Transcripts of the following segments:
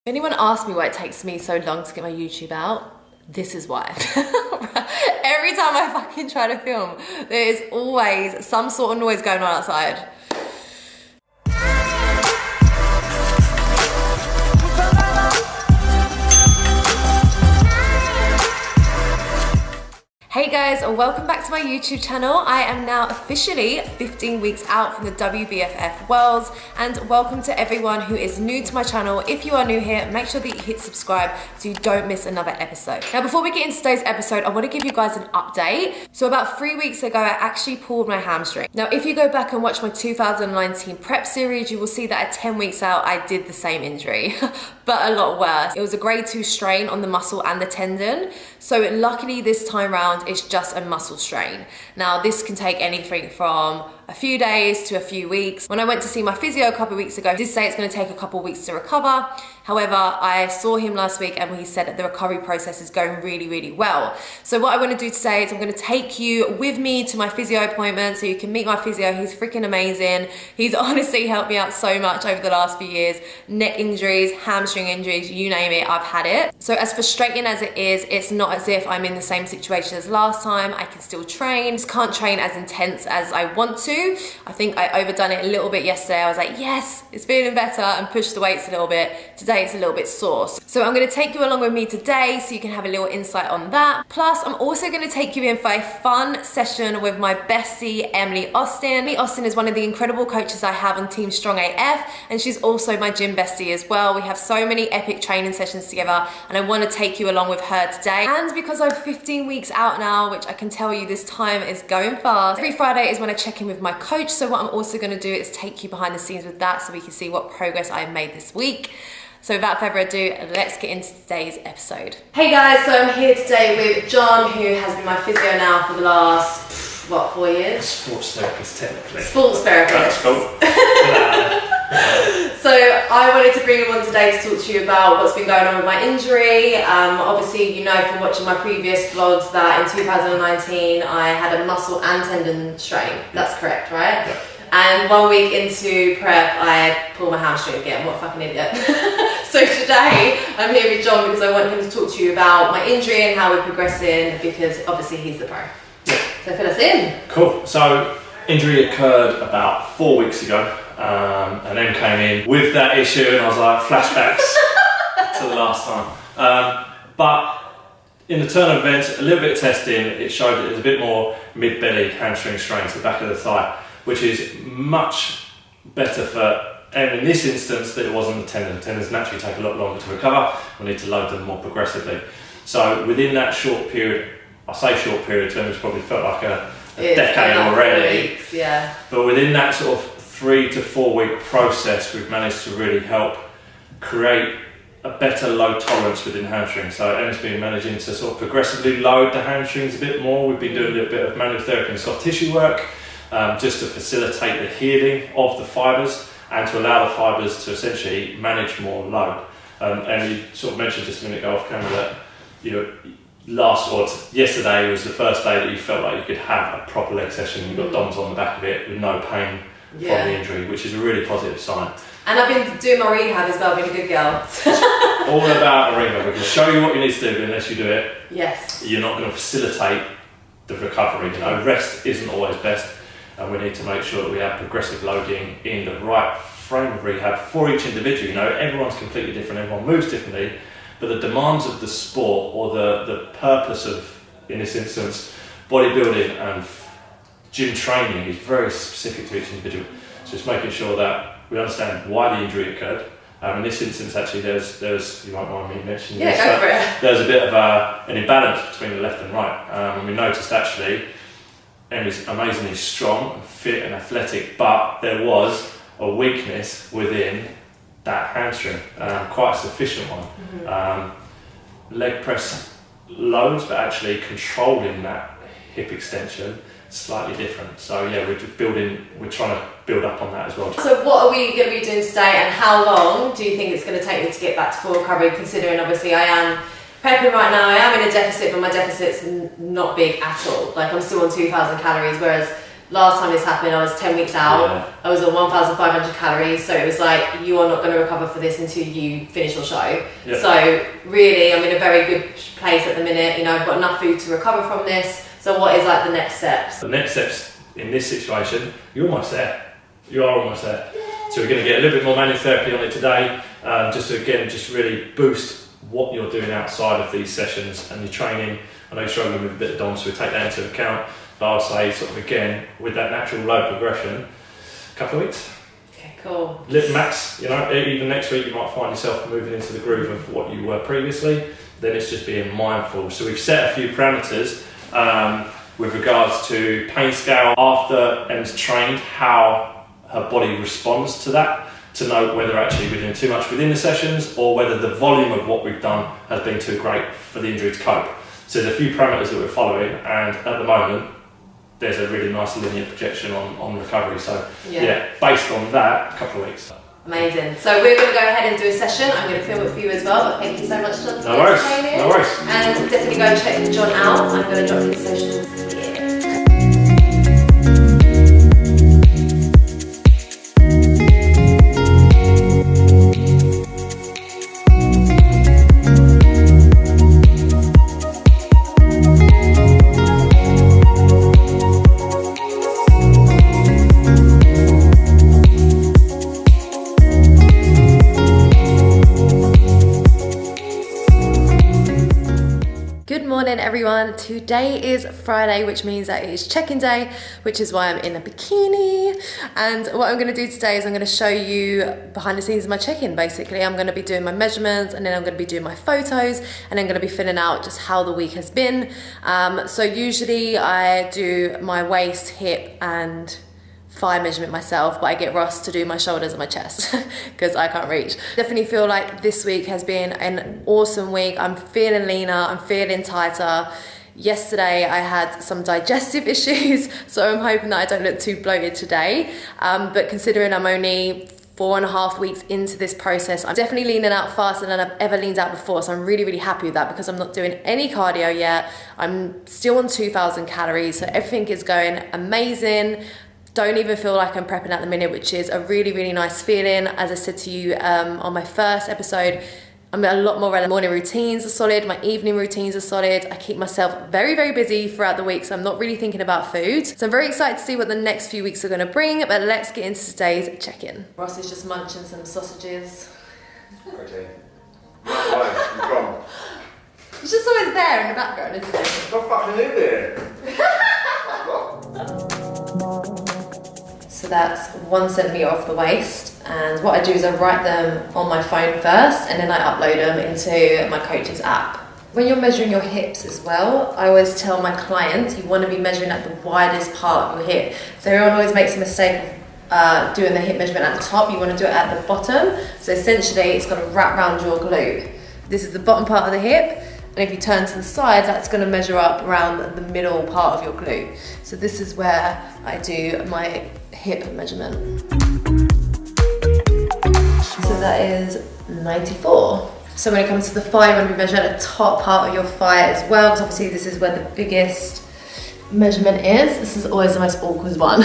Anyone asks me why it takes me so long to get my YouTube out, this is why. Every time I fucking try to film, there is always some sort of noise going on outside. Hey guys, and welcome back to my YouTube channel. I am now officially 15 weeks out from the WBFF Worlds, and welcome to everyone who is new to my channel. If you are new here, make sure that you hit subscribe so you don't miss another episode. Now, before we get into today's episode, I want to give you guys an update. So about 3 weeks ago, I actually pulled my hamstring. Now, if you go back and watch my 2019 prep series, you will see that at 10 weeks out, I did the same injury, but a lot worse. It was a grade 2 strain on the muscle and the tendon. So luckily this time round, it's just a muscle strain. Now, this can take anything from a few days to a few weeks. When I went to see my physio a couple of weeks ago, he did say it's going to take a couple of weeks to recover. However, I saw him last week and he said that the recovery process is going really, really well. So what I want to do today is I'm going to take you with me to my physio appointment so you can meet my physio. He's freaking amazing. He's honestly helped me out so much over the last few years. Neck injuries, hamstring injuries, you name it, I've had it. So as frustrating as it is, it's not as if I'm in the same situation as last time. I can still train, just can't train as intense as I want to. I think I overdone it a little bit yesterday. I was like, yes, it's feeling better, and pushed the weights a little bit. Today it's a little bit sore. So I'm going to take you along with me today so you can have a little insight on that. Plus, I'm also going to take you in for a fun session with my bestie, Emily Austin. Emily Austin is one of the incredible coaches I have on Team Strong AF, and she's also my gym bestie as well. We have so many epic training sessions together, and I want to take you along with her today. And because I'm 15 weeks out now, which I can tell you this time is going fast, every Friday is when I check in with my coach. So what I'm also going to do is take you behind the scenes with that so we can see what progress I've made this week. So without further ado, let's get into today's episode. Hey guys, so I'm here today with John, who has been my physio now for the last, what, 4 years? Sports therapist, technically. Sports therapist. That's cool. So I wanted to bring him on today to talk to you about what's been going on with my injury. Obviously, you know from watching my previous vlogs that in 2019 I had a muscle and tendon strain. That's correct, right? Yeah. And 1 week into prep, I pulled my hamstring again. What a fucking idiot. So today, I'm here with John because I want him to talk to you about my injury and how we're progressing, because obviously he's the pro. Yeah. So fill us in. Cool. So injury occurred about 4 weeks ago, and then came in with that issue, and I was like, flashbacks to the last time. But in the turn of events, a little bit of testing, it showed that there's a bit more mid-belly hamstring strain to the back of the thigh, which is much better for, and in this instance, that it wasn't the tendon. Tendons naturally take a lot longer to recover. We need to load them more progressively. So within that short period, I say short period, terms probably felt like a decade already. Weeks, yeah. But within that sort of 3 to 4 week process, we've managed to really help create a better load tolerance within hamstrings. So Emma's been managing to sort of progressively load the hamstrings a bit more. We've been doing a little bit of manual therapy and soft tissue work, just to facilitate the healing of the fibres and to allow the fibres to essentially manage more load. And you sort of mentioned just a minute ago off camera that, you know, yesterday was the first day that you felt like you could have a proper leg session. You got DOMs on the back of it with no pain from the injury, which is a really positive sign. And I've been doing my rehab as well, being a good girl. All about a rehab. We can show you what you need to do, but unless you do it, yes, you're not going to facilitate the recovery. You know, rest isn't always best, and we need to make sure that we have progressive loading in the right frame of rehab for each individual. You know, everyone's completely different, everyone moves differently, but the demands of the sport, or the purpose of, in this instance, bodybuilding and gym training, is very specific to each individual. So it's making sure that we understand why the injury occurred. In this instance, actually, there's you might want me to mention this, go for it. There's a bit of an imbalance between the left and right. And we noticed actually Emmy's amazingly strong and fit and athletic, but there was a weakness within that hamstring, quite a sufficient one. Mm-hmm. Leg press loads, but actually controlling that hip extension slightly different. So yeah, we're trying to build up on that as well. So what are we going to be doing today, and how long do you think it's going to take me to get back to full recovery, considering obviously I am prepping right now, I am in a deficit, but my deficit's not big at all. Like, I'm still on 2,000 calories, whereas last time this happened, I was 10 weeks out. I was on 1,500 calories, so it was like, you are not going to recover for this until you finish your show. So really, I'm in a very good place at the minute. You know, I've got enough food to recover from this. So what is like the next steps? The next steps in this situation, you're almost there. You are almost there. So we're going to get a little bit more manual therapy on it today, just to again, just really boost what you're doing outside of these sessions and your training. I know you're struggling with a bit of DOM, so we take that into account. But I'd say sort of again, with that natural low progression, a couple of weeks. Okay, cool. Lift max, you know, even next week you might find yourself moving into the groove of what you were previously. Then it's just being mindful. So we've set a few parameters with regards to pain scale after Em's trained, how her body responds to that, to know whether actually we're doing too much within the sessions or whether the volume of what we've done has been too great for the injury to cope. So there's a few parameters that we're following, and at the moment there's a really nice linear projection on recovery. So yeah, based on that, a couple of weeks. Amazing. So we're going to go ahead and do a session. I'm going to film it for you as well, but thank you so much, John. No worries. No worries. And definitely go check John out. I'm going to drop his socials here. Everyone, today is Friday, which means that it is check-in day, which is why I'm in a bikini. And what I'm going to do today is I'm going to show you behind the scenes of my check-in. Basically, I'm going to be doing my measurements, and then I'm going to be doing my photos, and I'm going to be filling out just how the week has been. So usually I do my waist, hip and thigh measurement myself, but I get Ross to do my shoulders and my chest because I can't reach. Definitely feel like this week has been an awesome week. I'm feeling leaner, I'm feeling tighter. Yesterday I had some digestive issues, so I'm hoping that I don't look too bloated today. But considering I'm only 4.5 weeks into this process, I'm definitely leaning out faster than I've ever leaned out before. So I'm really, really happy with that because I'm not doing any cardio yet. I'm still on 2,000 calories, so everything is going amazing. Don't even feel like I'm prepping at the minute, which is a really, really nice feeling. As I said to you on my first episode, I'm a lot more relevant. Morning routines are solid, my evening routines are solid. I keep myself very, very busy throughout the week, so I'm not really thinking about food. So I'm very excited to see what the next few weeks are gonna bring, but let's get into today's check-in. Ross is just munching some sausages. Okay. Right, you gone. It's just always there in the background, isn't it? What fucking is it? So that's 1 centimetre off the waist, and what I do is I write them on my phone first and then I upload them into my coach's app. When you're measuring your hips as well, I always tell my clients you want to be measuring at the widest part of your hip. So everyone always makes a mistake of doing the hip measurement at the top. You want to do it at the bottom. So essentially it's going to wrap around your glute. This is the bottom part of the hip. And if you turn to the side, that's going to measure up around the middle part of your glute. So this is where I do my hip measurement. So that is 94. So when it comes to the thigh, you want to be measuring at the top part of your thigh as well, because obviously this is where the biggest measurement is. This is always the most awkward one.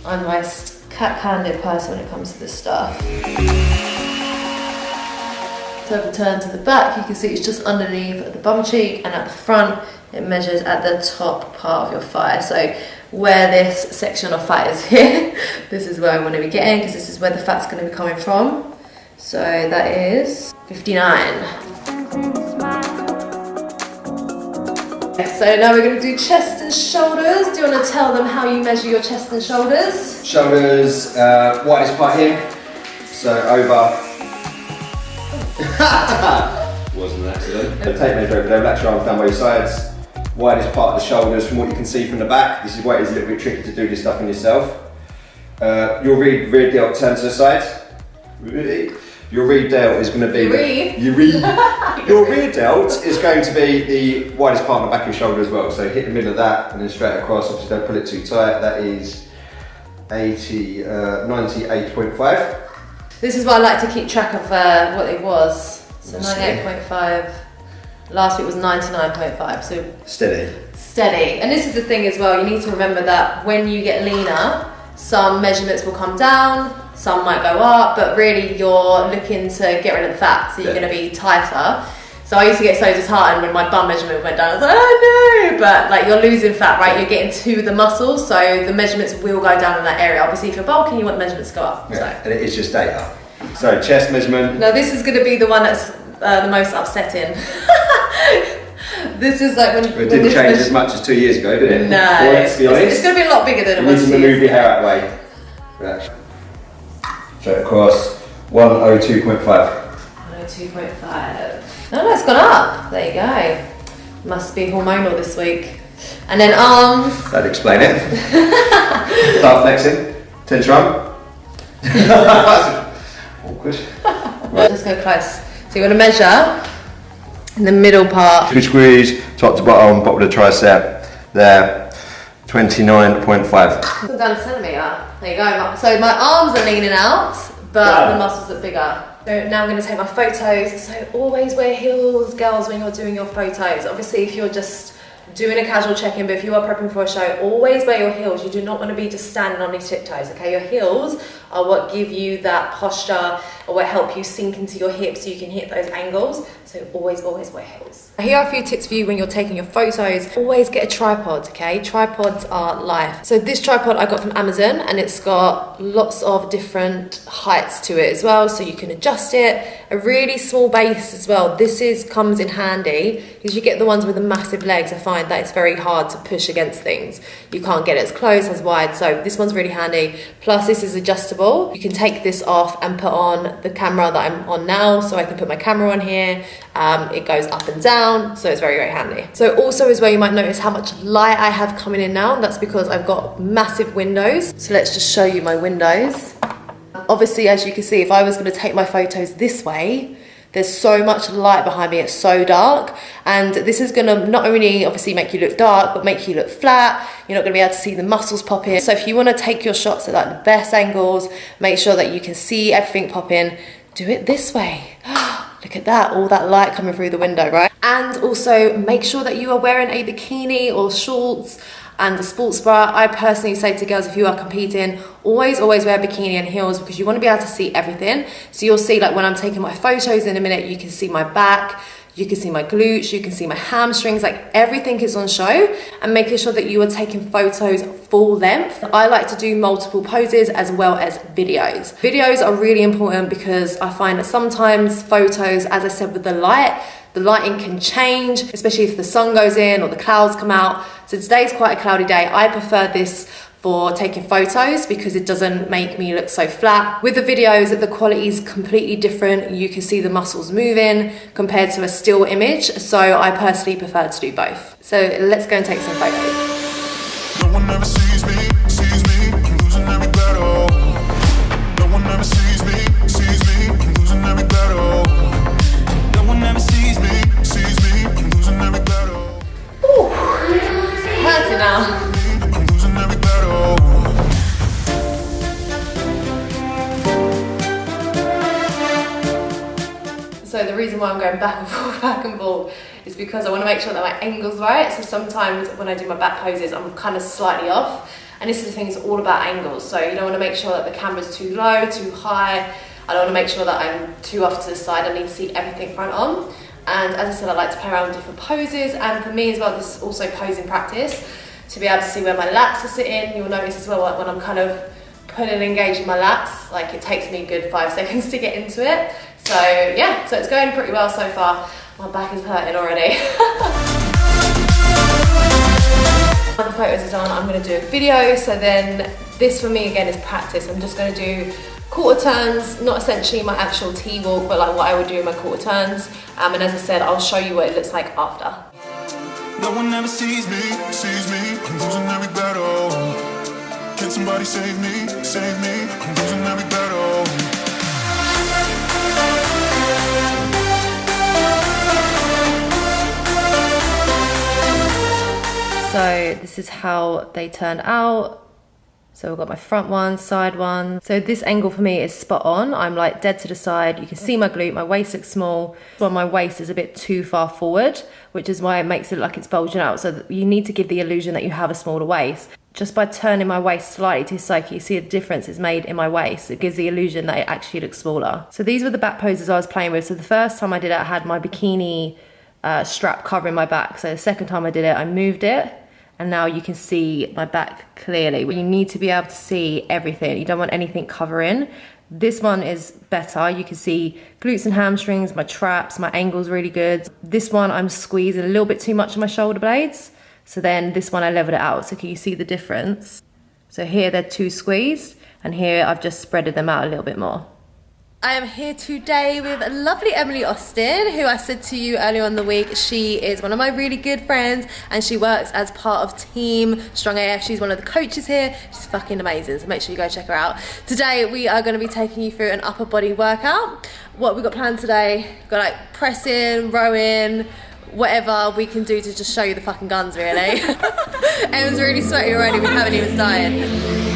I'm the most cat-handed person when it comes to this stuff. So if we turn to the back, you can see it's just underneath the bum cheek, and at the front, it measures at the top part of your thigh. So where this section of fat is here, this is where I want to be getting, because this is where the fat's going to be coming from. So that is 59. So now we're going to do chest and shoulders. Do you want to tell them how you measure your chest and shoulders? Shoulders, widest part here. So over. Wasn't an accident. The tape measure over there, relax your arms down by your sides. Widest part of the shoulders from what you can see from the back. This is why it is a little bit tricky to do this stuff in yourself. Your rear delt, turn to the side. Your rear delt is going to be your rear delt is going to be the widest part on the back of your shoulder as well. So hit the middle of that and then straight across. Obviously don't pull it too tight. That is 98.5. This is why I like to keep track of what it was. So 98.5. Last week was 99.5. So steady. steady. And this is the thing as well, you need to remember that when you get leaner, some measurements will come down, some might go up, but really you're looking to get rid of the fat, so you're going to be tighter. So I used to get so disheartened when my bum measurement went down. I was like, oh no! But like, you're losing fat, right? You're getting to the muscles, so the measurements will go down in that area. Obviously, if you're bulking, you want the measurements to go up. Yeah. So. And it is just data. So chest measurement. Now this is going to be the one that's the most upsetting. This is like when... It didn't change as much as 2 years ago, did it? No. Well, let's be honest. It's going to be a lot bigger than it You was. need to move your hair out of the way. Right. Straight across, 102.5. 102.5. Oh, it's gone up. There you go. Must be hormonal this week. And then arms. That'd explain it. Start flexing. Tension arm. Awkward. Right. Let's go close. So you want to measure in the middle part. Squeeze, top to bottom of the tricep. There. 29.5. Down a centimetre. There you go. So my arms are leaning out, but the muscles are bigger. So now I'm going to take my photos. So always wear heels, girls, when you're doing your photos. Obviously, if you're just doing a casual check-in, but if you are prepping for a show, always wear your heels. You do not want to be just standing on your tiptoes, okay? Your heels are what give you that posture, or what help you sink into your hips so you can hit those angles. So always wear heels. Here are a few tips for you when you're taking your photos. Always get a tripod, okay? Tripods are life. So this tripod I got from Amazon, and it's got lots of different heights to it as well, so you can adjust it. A really small base as well. This comes in handy because you get the ones with the massive legs. I find that it's very hard to push against things. You can't get it as close, as wide, so this one's really handy. Plus this is adjustable. You can take this off and put on the camera that I'm on now, so I can put my camera on here. It goes up and down, so it's very handy. So also as well, you might notice how much light I have coming in now. That's because I've got massive windows. So let's just show you my windows. Obviously, as you can see, if I was going to take my photos this way, there's so much light behind me, it's so dark, and this is going to not only obviously make you look dark, but make you look flat. You're not going to be able to see the muscles pop in. So if you want to take your shots at like the best angles, make sure that you can see everything pop in, do it this way. Look at that, all that light coming through the window, right? And also make sure that you are wearing a bikini or shorts and a sports bra. I personally say to girls, if you are competing, always wear a bikini and heels, because you want to be able to see everything. So you'll see, like when I'm taking my photos in a minute, you can see my back, you can see my glutes, you can see my hamstrings, like everything is on show, and making sure that you are taking photos full length. I like to do multiple poses as well as videos. Videos are really important because I find that sometimes photos, as I said with the lighting can change, especially if the sun goes in or the clouds come out. So today's quite a cloudy day. I prefer this for taking photos because it doesn't make me look so flat. With the videos, the quality is completely different. You can see the muscles moving compared to a still image. So I personally prefer to do both. So let's go and take some photos. No one ever sees me, I'm losing every battle. No one ever sees me, I'm losing every battle. No one ever sees me, I'm losing every battle. Ooh, hurts it now. I'm losing every battle. So the reason why I'm going back and forth is because I want to make sure that my angle's right. So sometimes when I do my back poses, I'm kind of slightly off. And this is the thing, it's all about angles. So you don't want to make sure that the camera's too low, too high. I don't want to make sure that I'm too off to the side. I need to see everything front on. And as I said, I like to play around with different poses. And for me as well, this is also posing practice, to be able to see where my lats are sitting. You'll notice as well, like when I'm kind of putting and engaging my lats, like it takes me a good 5 seconds to get into it. So yeah, so it's going pretty well so far. My back is hurting already. When the photos are done, I'm going to do a video. So then this for me again is practice. I'm just going to do quarter turns, not essentially my actual T-walk, but like what I would do in my quarter turns. And as I said, I'll show you what it looks like after. No one ever sees me, I'm losing every battle. Can somebody save me, I'm losing every battle. So this is how they turned out. So we've got my front one, side one. So this angle for me is spot on. I'm like dead to the side. You can see my glute, my waist looks small. Well, my waist is a bit too far forward, which is why it makes it look like it's bulging out. So you need to give the illusion that you have a smaller waist. Just by turning my waist slightly to the side, you see a difference is made in my waist. It gives the illusion that it actually looks smaller. So these were the back poses I was playing with. So the first time I did it, I had my bikini strap covering my back. So the second time I did it, I moved it. And now you can see my back clearly. You need to be able to see everything. You don't want anything covering. This one is better. You can see glutes and hamstrings, my traps, my angle's really good. This one I'm squeezing a little bit too much on my shoulder blades. So then this one I leveled it out. So can you see the difference? So here they're too squeezed, and here I've just spreaded them out a little bit more. I am here today with lovely Emily Austin, who I said to you earlier in the week, she is one of my really good friends and she works as part of Team Strong AF. She's one of the coaches here. She's fucking amazing, so make sure you go check her out. Today we are going to be taking you through an upper body workout. What we got planned today, we've got like pressing, rowing, whatever we can do to just show you the fucking guns really. Em's really sweaty already, we haven't even started.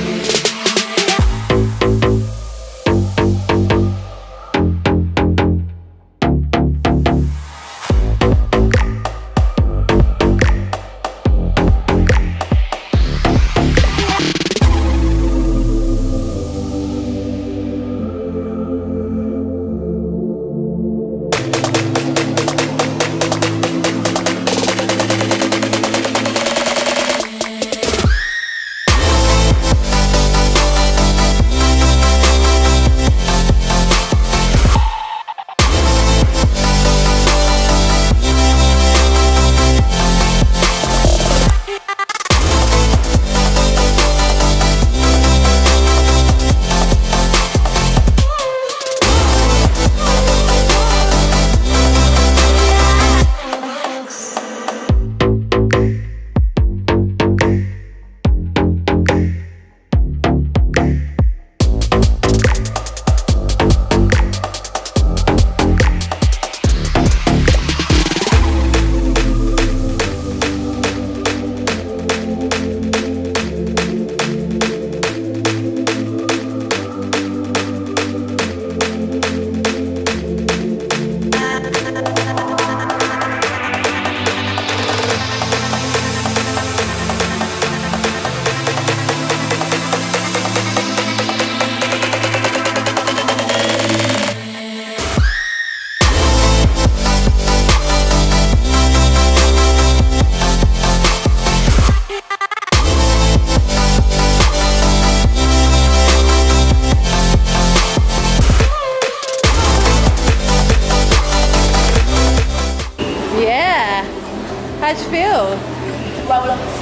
How'd you feel? Roll-ups.